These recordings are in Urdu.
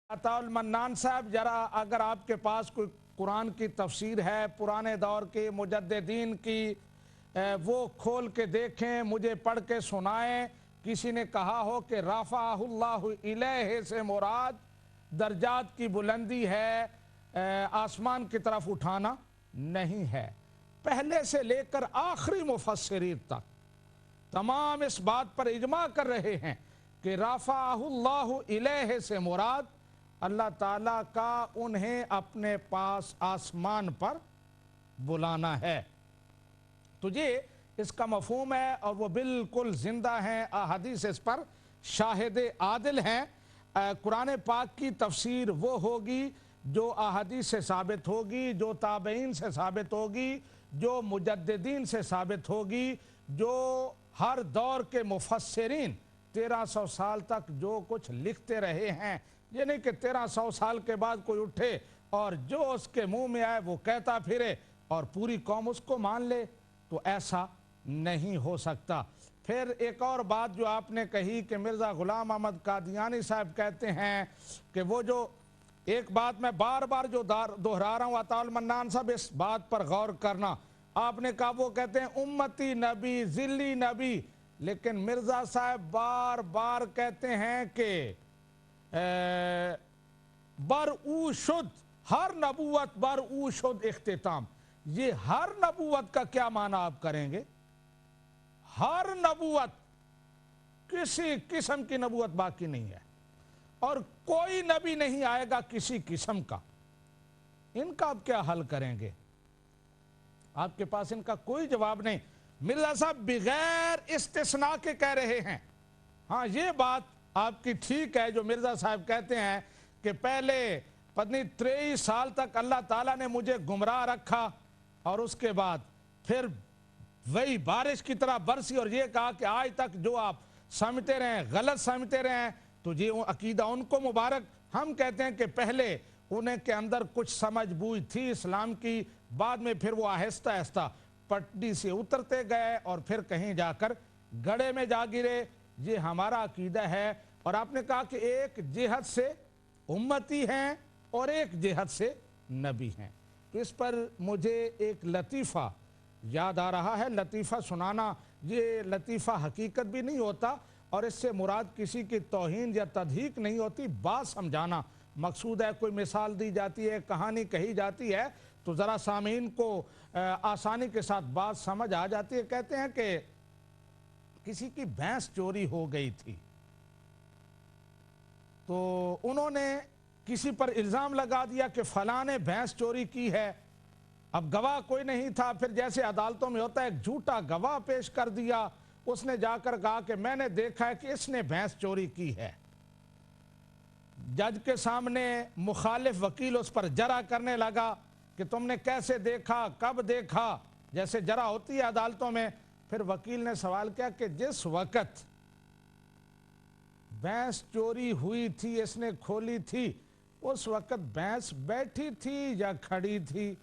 عطاء المنان صاحب، ذرا اگر آپ کے پاس کوئی قرآن کی تفسیر ہے پرانے دور کے مجددین کی، وہ کھول کے دیکھیں، مجھے پڑھ کے سنائیں۔ کسی نے کہا ہو کہ رفعہ اللہ الیہ سے مراد درجات کی بلندی ہے، آسمان کی طرف اٹھانا نہیں ہے۔ پہلے سے لے کر آخری مفسرین تک تمام اس بات پر اجماع کر رہے ہیں کہ رفعہ اللہ الیہ سے مراد اللہ تعالیٰ کا انہیں اپنے پاس آسمان پر بلانا ہے۔ تو یہ اس کا مفہوم ہے اور وہ بالکل زندہ ہیں، احادیث اس پر شاہد عادل ہیں۔ قرآن پاک کی تفسیر وہ ہوگی جو احادیث سے ثابت ہوگی، جو تابعین سے ثابت ہوگی، جو مجددین سے ثابت ہوگی، جو ہر دور کے مفسرین 1300 سال تک جو کچھ لکھتے رہے ہیں، یہ نہیں کہ 1300 سال کے بعد کوئی اٹھے اور جو اس کے منہ میں آئے وہ کہتا پھرے اور پوری قوم اس کو مان لے، تو ایسا نہیں ہو سکتا۔ پھر ایک اور بات جو آپ نے کہی کہ مرزا غلام احمد قادیانی صاحب کہتے ہیں کہ وہ جو ایک بات میں بار بار جو دہرا رہا ہوں عطاء المنان صاحب، اس بات پر غور کرنا۔ آپ نے کہا وہ کہتے ہیں امتی نبی، ذلی نبی، لیکن مرزا صاحب بار بار کہتے ہیں کہ بر او شد، ہر نبوت بر او شد اختتام۔ یہ ہر نبوت کا کیا معنی آپ کریں گے؟ ہر نبوت، کسی قسم کی نبوت باقی نہیں ہے اور کوئی نبی نہیں آئے گا کسی قسم کا۔ ان کا آپ کیا حل کریں گے؟ آپ کے پاس ان کا کوئی جواب نہیں۔ مرزا صاحب بغیر استثناء کے کہہ رہے ہیں۔ ہاں یہ بات آپ کی ٹھیک ہے جو مرزا صاحب کہتے ہیں کہ پہلے پتنی 23 سال تک اللہ تعالیٰ نے مجھے گمراہ رکھا اور اس کے بعد پھر وہی بارش کی طرح برسی اور یہ کہا کہ آج تک جو آپ سمجھتے رہیں غلط سمجھتے رہیں، تو یہ عقیدہ ان کو مبارک۔ ہم کہتے ہیں کہ پہلے انہیں کے اندر کچھ سمجھ بوجھ تھی اسلام کی، بعد میں پھر وہ آہستہ آہستہ پٹڑی سے اترتے گئے اور پھر کہیں جا کر گڑھے میں جا گرے۔ یہ ہمارا عقیدہ ہے۔ اور آپ نے کہا کہ ایک جہت سے امتی ہیں اور ایک جہت سے نبی ہیں، تو اس پر مجھے ایک لطیفہ یاد آ رہا ہے۔ لطیفہ سنانا، یہ لطیفہ حقیقت بھی نہیں ہوتا اور اس سے مراد کسی کی توہین یا تضحیک نہیں ہوتی، بات سمجھانا مقصود ہے۔ کوئی مثال دی جاتی ہے، کہانی کہی جاتی ہے تو ذرا سامعین کو آسانی کے ساتھ بات سمجھ آ جاتی ہے۔ کہتے ہیں کہ کسی کی بھینس چوری ہو گئی تھی تو انہوں نے کسی پر الزام لگا دیا کہ فلاں نے بھینس چوری کی ہے۔ اب گواہ کوئی نہیں تھا، پھر جیسے عدالتوں میں ہوتا ہے ایک جھوٹا گواہ پیش کر دیا۔ اس نے جا کر کہا کہ میں نے دیکھا ہے کہ اس نے بھینس چوری کی ہے۔ جج کے سامنے مخالف وکیل اس پر جرح کرنے لگا کہ تم نے کیسے دیکھا، کب دیکھا، جیسے جرح ہوتی ہے عدالتوں میں۔ پھر وکیل نے سوال کیا کہ جس وقت بھینس چوری ہوئی تھی، اس نے کھولی تھی، اس وقت بھینس بیٹھی تھی یا کھڑی تھی؟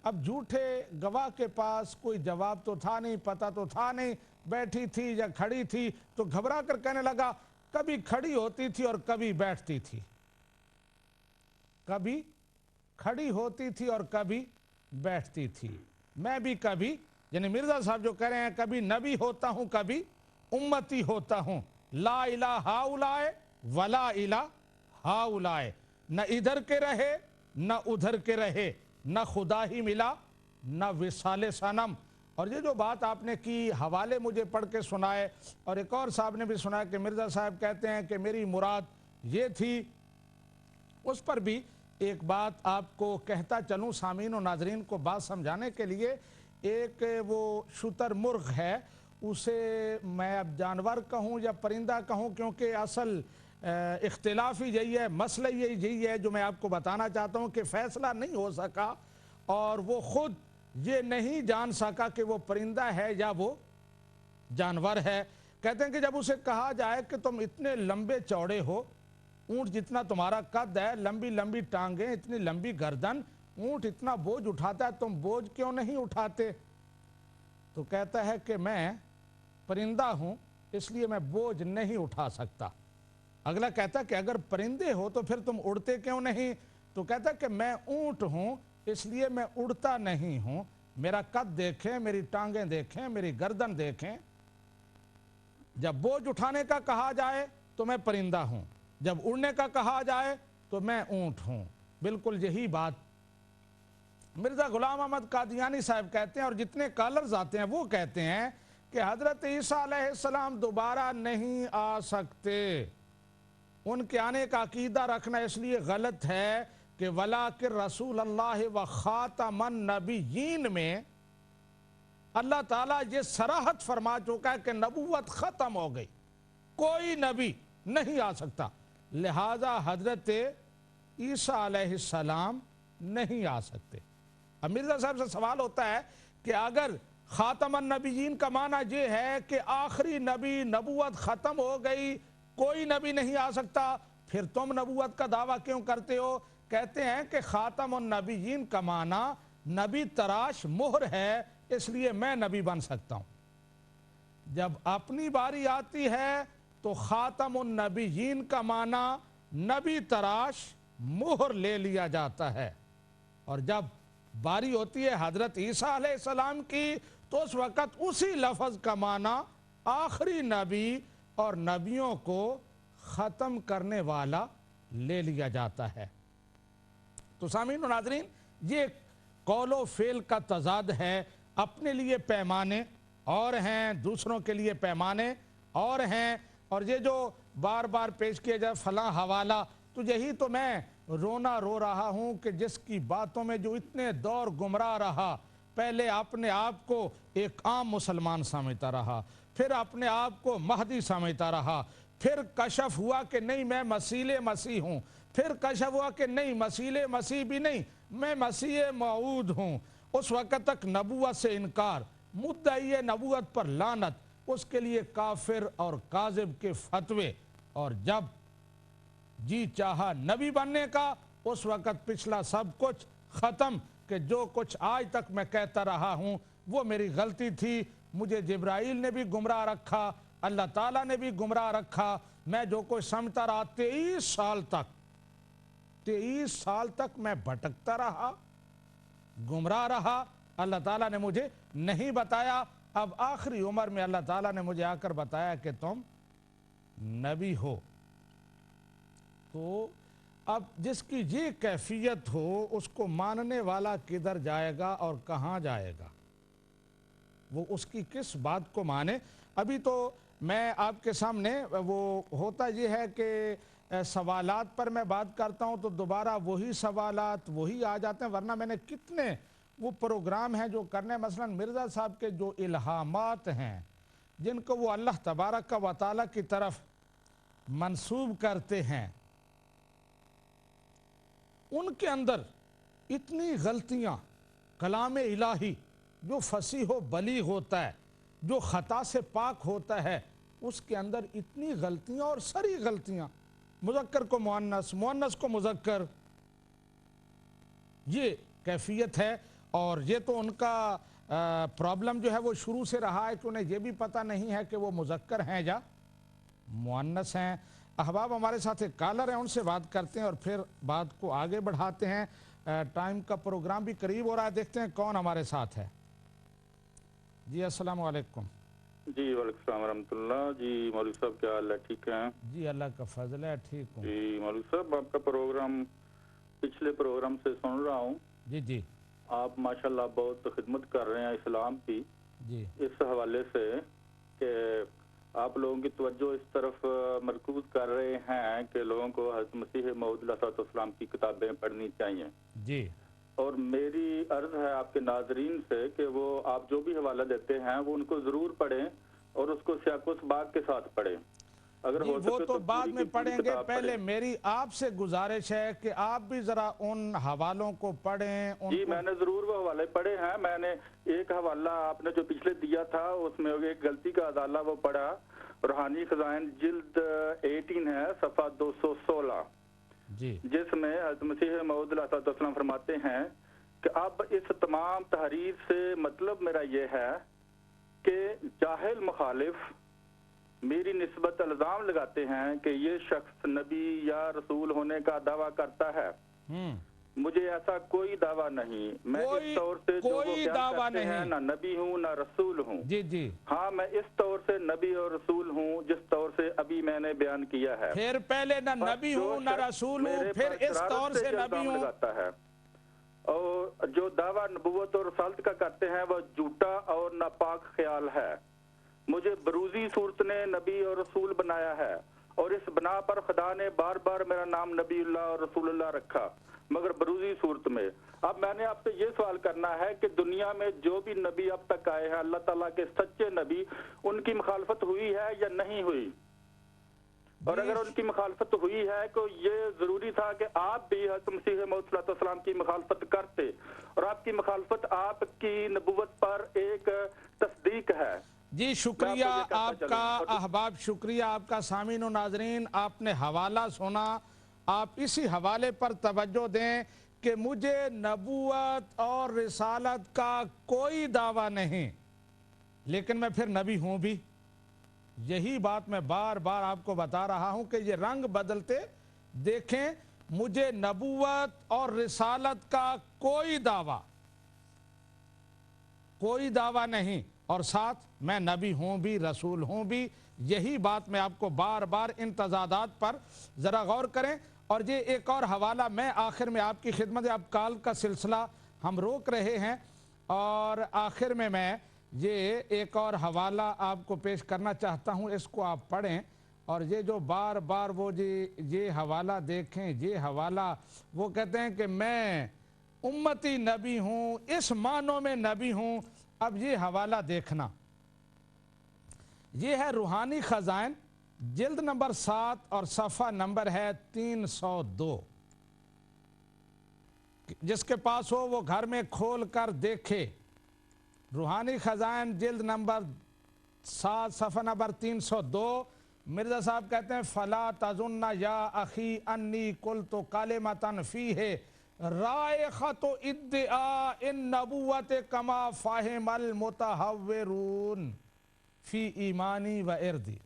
اب جھوٹے گواہ کے پاس کوئی جواب تو تھا نہیں، پتہ تو تھا نہیں بیٹھی تھی یا کھڑی تھی، تو گھبرا کر کہنے لگا کبھی کھڑی ہوتی تھی اور کبھی بیٹھتی تھی، کبھی کھڑی ہوتی تھی اور کبھی بیٹھتی تھی۔ میں بھی کبھی، یعنی مرزا صاحب جو کہہ رہے ہیں، کبھی نبی ہوتا ہوں کبھی امتی ہوتا ہوں، لا الہ ہاؤلائے ولا الہ ہاؤلائے، نہ ادھر کے رہے نہ ادھر کے رہے، نہ خدا ہی ملا نہ وصال صنم۔ اور یہ جو بات آپ نے کی، حوالے مجھے پڑھ کے سنائے، اور ایک اور صاحب نے بھی سنایا کہ مرزا صاحب کہتے ہیں کہ میری مراد یہ تھی۔ اس پر بھی ایک بات آپ کو کہتا چلوں سامعین و ناظرین کو بات سمجھانے کے لیے۔ ایک وہ شتر مرغ ہے، اسے میں اب جانور کہوں یا پرندہ کہوں، کیونکہ اصل اختلاف ہی یہی ہے، مسئلہ یہی ہے جو میں آپ کو بتانا چاہتا ہوں کہ فیصلہ نہیں ہو سکا اور وہ خود یہ نہیں جان سکا کہ وہ پرندہ ہے یا وہ جانور ہے۔ کہتے ہیں کہ جب اسے کہا جائے کہ تم اتنے لمبے چوڑے ہو، اونٹ جتنا تمہارا قد ہے، لمبی لمبی ٹانگیں، اتنی لمبی گردن، اونٹ اتنا بوجھ اٹھاتا ہے، تم بوجھ کیوں نہیں اٹھاتے؟ تو کہتا ہے کہ میں پرندہ ہوں، اس لیے میں بوجھ نہیں اٹھا سکتا۔ اگلا کہتا کہ اگر پرندے ہو تو پھر تم اڑتے کیوں نہیں؟ تو کہتا کہ میں اونٹ ہوں اس لیے میں اڑتا نہیں ہوں، میرا قد دیکھیں، میری ٹانگیں دیکھیں، میری گردن دیکھیں، جب بوجھ اٹھانے کا کہا جائے تو میں پرندہ ہوں، جب اڑنے کا کہا جائے تو میں اونٹ ہوں۔ بالکل یہی بات مرزا غلام احمد قادیانی صاحب کہتے ہیں، اور جتنے کالرز آتے ہیں وہ کہتے ہیں کہ حضرت عیسیٰ علیہ السلام دوبارہ نہیں آ سکتے۔ ان کے آنے کا عقیدہ رکھنا اس لیے غلط ہے کہ وَلَٰكِن رسول اللہ و خاتم النبیین میں اللہ تعالیٰ یہ صراحت فرما چکا ہے کہ نبوت ختم ہو گئی، کوئی نبی نہیں آ سکتا، لہذا حضرت عیسیٰ علیہ السلام نہیں آ سکتے۔ اب مرزا صاحب سے سوال ہوتا ہے کہ اگر خاتم النبیین کا معنی یہ ہے کہ آخری نبی، نبوت ختم ہو گئی، کوئی نبی نہیں آ سکتا، پھر تم نبوت کا دعویٰ کیوں کرتے ہو؟ کہتے ہیں کہ خاتم النبیین کا معنی نبی تراش مہر ہے، اس لیے میں نبی بن سکتا ہوں۔ جب اپنی باری آتی ہے تو خاتم النبیین کا معنی نبی تراش مہر لے لیا جاتا ہے، اور جب باری ہوتی ہے حضرت عیسیٰ علیہ السلام کی تو اس وقت اسی لفظ کا معنی آخری نبی اور نبیوں کو ختم کرنے والا لے لیا جاتا ہے۔ تو سامعین و ناظرین، یہ قول و فعل کا تضاد ہے، اپنے لیے پیمانے اور ہیں، دوسروں کے لیے پیمانے اور ہیں، اور یہ جو بار بار پیش کیا جائے فلاں حوالہ، تو یہی تو میں رونا رو رہا ہوں کہ جس کی باتوں میں جو اتنے دور گمراہ رہا، پہلے اپنے آپ کو ایک عام مسلمان سمجھتا رہا، پھر اپنے آپ کو مہدی سمجھتا رہا، پھر کشف ہوا کہ نہیں میں مسیح مسیح ہوں، پھر کشف ہوا کہ نہیں مسیح مسیح بھی نہیں، میں مسیح موعود ہوں۔ اس وقت تک نبوت سے انکار، مدعی نبوت پر لعنت، اس کے لیے کافر اور کاذب کے فتوے، اور جب جی چاہا نبی بننے کا اس وقت پچھلا سب کچھ ختم، کہ جو کچھ آج تک میں کہتا رہا ہوں وہ میری غلطی تھی، مجھے جبرائیل نے بھی گمراہ رکھا، اللہ تعالیٰ نے بھی گمراہ رکھا، میں جو کچھ سمجھتا رہا 23 سال تک میں بھٹکتا رہا، گمراہ رہا، اللہ تعالیٰ نے مجھے نہیں بتایا۔ اب آخری عمر میں اللہ تعالیٰ نے مجھے آ کر بتایا کہ تم نبی ہو۔ تو اب جس کی یہ کیفیت ہو اس کو ماننے والا کدھر جائے گا اور کہاں جائے گا؟ وہ اس کی کس بات کو مانے؟ ابھی تو میں آپ کے سامنے وہ ہوتا یہ ہے کہ سوالات پر میں بات کرتا ہوں تو دوبارہ وہی سوالات وہی آ جاتے ہیں، ورنہ میں نے کتنے وہ پروگرام ہیں جو کرنے، مثلا مرزا صاحب کے جو الہامات ہیں جن کو وہ اللہ تبارک و تعالیٰ کی طرف منسوب کرتے ہیں، ان کے اندر اتنی غلطیاں، کلام الہی جو فصیح و بلیغ ہوتا ہے، جو خطا سے پاک ہوتا ہے، اس کے اندر اتنی غلطیاں اور سری غلطیاں، مذکر کو مؤنث، مؤنث کو مذکر، یہ کیفیت ہے۔ اور یہ تو ان کا پرابلم جو ہے وہ شروع سے رہا ہے کہ انہیں یہ بھی پتہ نہیں ہے کہ وہ مذکر ہیں یا مؤنث ہیں۔ احباب ہمارے ساتھ ایک کالر ہیں، ان سے بات کرتے ہیں اور پھر بات کو آگے بڑھاتے ہیں۔ ٹائم کا پروگرام بھی قریب ہو رہا ہے، دیکھتے ہیں کون ہمارے ساتھ ہے۔ جی السلام علیکم۔ جی وعلیکم السلام ورحمۃ اللہ۔ جی مولوی صاحب کیا حال ہے؟ ٹھیک ہیں؟ جی اللہ کا فضل ہے، ٹھیک ہوں۔ جی مولوی صاحب، آپ کا پروگرام پچھلے پروگرام سے سن رہا ہوں۔ جی آپ ماشاءاللہ بہت خدمت کر رہے ہیں اسلام کی، جی اس حوالے سے کہ آپ لوگوں کی توجہ اس طرف مرکوز کر رہے ہیں کہ لوگوں کو حضرت مسیح موعود علیہ السلام کی کتابیں پڑھنی چاہیے۔ جی اور میری عرض ہے آپ کے ناظرین سے کہ وہ آپ جو بھی حوالہ دیتے ہیں وہ ان کو ضرور پڑھیں اور اس کو سیاق و سباق کے ساتھ پڑھیں۔ اگر ہو وہ سکے تو بعد میں پڑھیں گے، پہلے پڑھیں۔ میری آپ سے گزارش ہے کہ آپ بھی ذرا ان حوالوں کو پڑھیں۔ جی میں نے ضرور وہ حوالے پڑھے ہیں۔ میں نے ایک حوالہ آپ نے جو پچھلے دیا تھا اس میں ایک غلطی کا ازالہ وہ پڑھا، روحانی خزائن جلد 18 ہے، صفحہ 216، جی جس میں حضرت مسیح موعود علیہ السلام فرماتے ہیں کہ اب اس تمام تحریر سے مطلب میرا یہ ہے کہ جاہل مخالف میری نسبت الزام لگاتے ہیں کہ یہ شخص نبی یا رسول ہونے کا دعویٰ کرتا ہے. مجھے ایسا کوئی دعویٰ نہیں. میں اس طور سے جو وہ بیان کرتے ہیں نہ نبی ہوں نہ رسول ہوں. جی ہاں میں اس طور سے نبی اور رسول ہوں جس طور سے ابھی میں نے بیان کیا ہے. پھر پہلے نہ نبی ہوں نہ رسول ہوں، پھر اس طور سے نبی ہوں. لگاتا ہے اور جو دعویٰ نبوت اور رسالت کا کرتے ہیں وہ جھوٹا اور ناپاک خیال ہے. مجھے بروزی صورت نے نبی اور رسول بنایا ہے اور اس بنا پر خدا نے بار بار میرا نام نبی اللہ اور رسول اللہ رکھا، مگر بروزی صورت میں. اب میں نے آپ سے یہ سوال کرنا ہے کہ دنیا میں جو بھی نبی اب تک آئے ہیں، اللہ تعالیٰ کے سچے نبی، ان کی مخالفت ہوئی ہے یا نہیں ہوئی؟ اور اگر ان کی مخالفت ہوئی ہے تو یہ ضروری تھا کہ آپ بھی حضرت مسیح موعود صلی اللہ علیہ وسلم کی مخالفت کرتے، اور آپ کی مخالفت آپ کی نبوت پر ایک تصدیق ہے. جی شکریہ آپ کا احباب، شکریہ آپ کا سامعین و ناظرین. آپ نے حوالہ سنا، آپ اسی حوالے پر توجہ دیں کہ مجھے نبوت اور رسالت کا کوئی دعویٰ نہیں، لیکن میں پھر نبی ہوں بھی. یہی بات میں بار بار آپ کو بتا رہا ہوں کہ یہ رنگ بدلتے دیکھیں. مجھے نبوت اور رسالت کا کوئی دعویٰ نہیں، اور ساتھ میں نبی ہوں بھی رسول ہوں بھی. یہی بات میں آپ کو بار بار ان تضادات پر ذرا غور کریں. اور یہ ایک اور حوالہ میں آخر میں آپ کی خدمت، اب کال کا سلسلہ ہم روک رہے ہیں، اور آخر میں یہ ایک اور حوالہ آپ کو پیش کرنا چاہتا ہوں. اس کو آپ پڑھیں، اور یہ جو بار بار وہ یہ حوالہ دیکھیں. یہ حوالہ وہ کہتے ہیں کہ میں امتی نبی ہوں، اس معنوں میں نبی ہوں. اب یہ حوالہ دیکھنا، یہ ہے روحانی خزائن، جلد نمبر 7 اور صفحہ نمبر ہے 302. جس کے پاس ہو وہ گھر میں کھول کر دیکھے. روحانی خزائن جلد نمبر 7 صفحہ نمبر 302. مرزا صاحب کہتے ہیں فلا تظن یا اخی انی قلت کلمۃ فیہ رائحۃ ادعاء النبوۃ کما فہم المتہورون فی ایمانی و ارضی.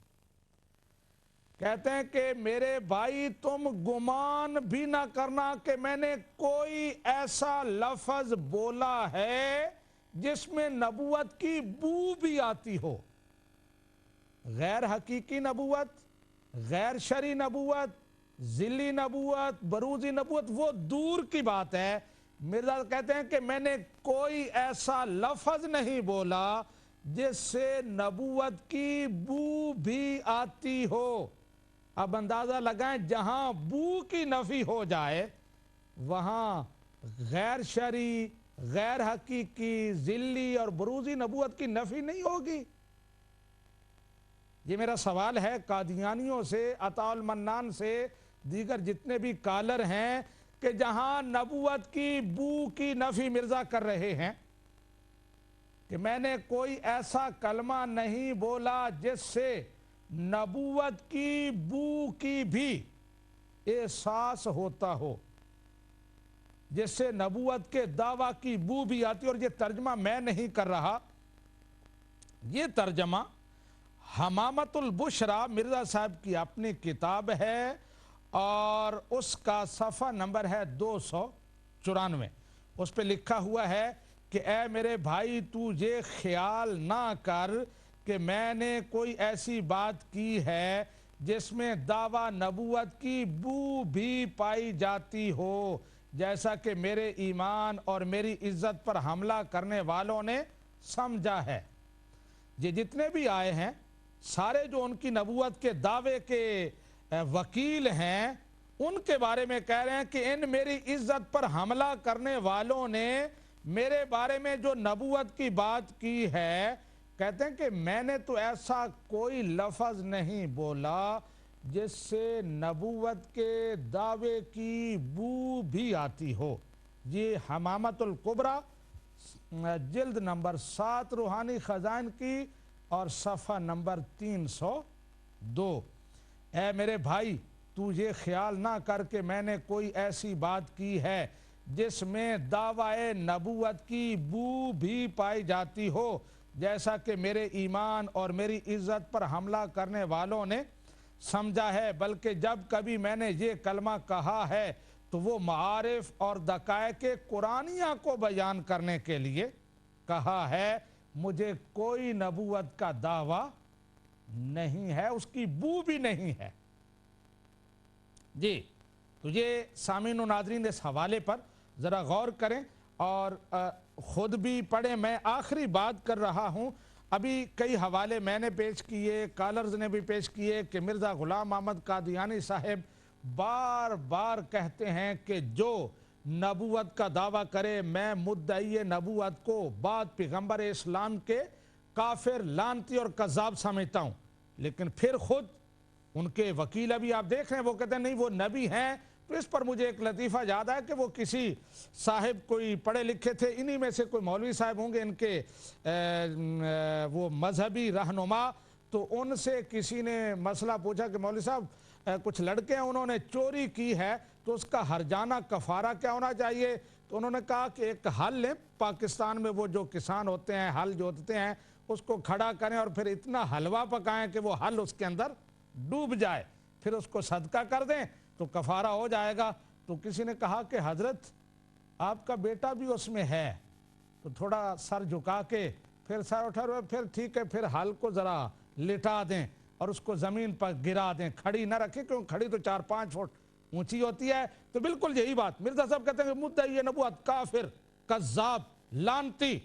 کہتے ہیں کہ میرے بھائی تم گمان بھی نہ کرنا کہ میں نے کوئی ایسا لفظ بولا ہے جس میں نبوت کی بو بھی آتی ہو. غیر حقیقی نبوت، غیر شرعی نبوت، ذلی نبوت، بروزی نبوت وہ دور کی بات ہے. مرزا کہتے ہیں کہ میں نے کوئی ایسا لفظ نہیں بولا جس سے نبوت کی بو بھی آتی ہو. اب اندازہ لگائیں، جہاں بو کی نفی ہو جائے وہاں غیر شرعی، غیر حقیقی، ذلی اور بروزی نبوت کی نفی نہیں ہوگی. یہ میرا سوال ہے قادیانیوں سے، عطا المنان سے، دیگر جتنے بھی کالر ہیں، کہ جہاں نبوت کی بو کی نفی مرزا کر رہے ہیں کہ میں نے کوئی ایسا کلمہ نہیں بولا جس سے نبوت کی بو کی بھی احساس ہوتا ہو، جس سے نبوت کے دعویٰ کی بو بھی آتی. اور یہ ترجمہ میں نہیں کر رہا، یہ ترجمہ حمامت البشرا مرزا صاحب کی اپنی کتاب ہے، اور اس کا صفحہ نمبر ہے 294. اس پہ لکھا ہوا ہے کہ اے میرے بھائی تو یہ خیال نہ کر کہ میں نے کوئی ایسی بات کی ہے جس میں دعویٰ نبوت کی بو بھی پائی جاتی ہو، جیسا کہ میرے ایمان اور میری عزت پر حملہ کرنے والوں نے سمجھا ہے. یہ جتنے بھی آئے ہیں سارے جو ان کی نبوت کے دعوے کے وکیل ہیں، ان کے بارے میں کہہ رہے ہیں کہ ان میری عزت پر حملہ کرنے والوں نے میرے بارے میں جو نبوت کی بات کی ہے، کہتے ہیں کہ میں نے تو ایسا کوئی لفظ نہیں بولا جس سے نبوت کے دعوے کی بو بھی آتی ہو. یہ حمامت الکبریٰ جلد نمبر 7 روحانی خزائن کی اور صفحہ نمبر 302. اے میرے بھائی تو یہ خیال نہ کر کہ میں نے کوئی ایسی بات کی ہے جس میں دعوی نبوت کی بو بھی پائی جاتی ہو، جیسا کہ میرے ایمان اور میری عزت پر حملہ کرنے والوں نے سمجھا ہے، بلکہ جب کبھی میں نے یہ کلمہ کہا ہے تو وہ معارف اور دقائق قرآنیہ کو بیان کرنے کے لیے کہا ہے۔ مجھے کوئی نبوت کا دعویٰ نہیں ہے، اس کی بو بھی نہیں ہے۔ جی تو یہ سامعین و ناظرین اس حوالے پر ذرا غور کریں اور خود بھی پڑھیں۔ میں آخری بات کر رہا ہوں، ابھی کئی حوالے میں نے پیش کیے، کالرز نے بھی پیش کیے کہ مرزا غلام احمد قادیانی صاحب بار بار کہتے ہیں کہ جو نبوت کا دعویٰ کرے میں مدعی نبوت کو بعد پیغمبر اسلام کے کافر، لعنتی اور کذاب سمجھتا ہوں، لیکن پھر خود ان کے وکیل ابھی آپ دیکھ رہے ہیں وہ کہتے ہیں نہیں وہ نبی ہیں۔ تو اس پر مجھے ایک لطیفہ یاد ہے کہ وہ کسی صاحب کوئی پڑھے لکھے تھے، انہی میں سے کوئی مولوی صاحب ہوں گے ان کے وہ مذہبی رہنما، تو ان سے کسی نے مسئلہ پوچھا کہ مولوی صاحب کچھ لڑکے ہیں انہوں نے چوری کی ہے تو اس کا ہرجانہ کفارہ کیا ہونا چاہیے؟ تو انہوں نے کہا کہ ایک حل لیں، پاکستان میں وہ جو کسان ہوتے ہیں حل جوتتے ہیں اس کو کھڑا کریں اور پھر اتنا حلوہ پکائیں کہ وہ حل اس کے اندر ڈوب جائے، پھر اس کو صدقہ کر دیں تو کفارہ ہو جائے گا۔ تو کسی نے کہا کہ حضرت آپ کا بیٹا بھی اس میں ہے، تو تھوڑا سر جھکا کے پھر سر اٹھا رہے پھر ٹھیک ہے پھر حل کو ذرا لٹا دیں اور اس کو زمین پر گرا دیں، کھڑی نہ رکھیں کیونکہ کھڑی تو 4-5 فٹ اونچی ہوتی ہے۔ تو بالکل یہی بات مرزا صاحب کہتے ہیں کہ مدعی نبوت، کافر، کذاب، لعنتی۔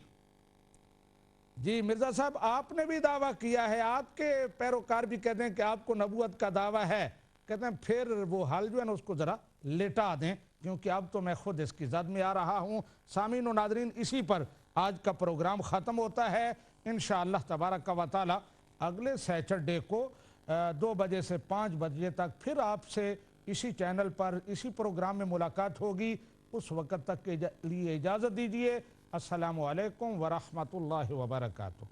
جی مرزا صاحب آپ نے بھی دعویٰ کیا ہے، آپ کے پیروکار بھی کہتے ہیں کہ آپ کو نبوت کا دعویٰ ہے، کہتے ہیں پھر وہ حل جو ہے نا اس کو ذرا لٹا دیں کیونکہ اب تو میں خود اس کی زد میں آ رہا ہوں۔ سامعین و ناظرین اسی پر آج کا پروگرام ختم ہوتا ہے۔ انشاءاللہ تبارک و تعالی اگلے سیچرڈے کو 2 بجے سے 5 بجے تک پھر آپ سے اسی چینل پر اسی پروگرام میں ملاقات ہوگی۔ اس وقت تک کے لیے اجازت دیجیے۔ السلام علیکم ورحمۃ اللہ وبرکاتہ۔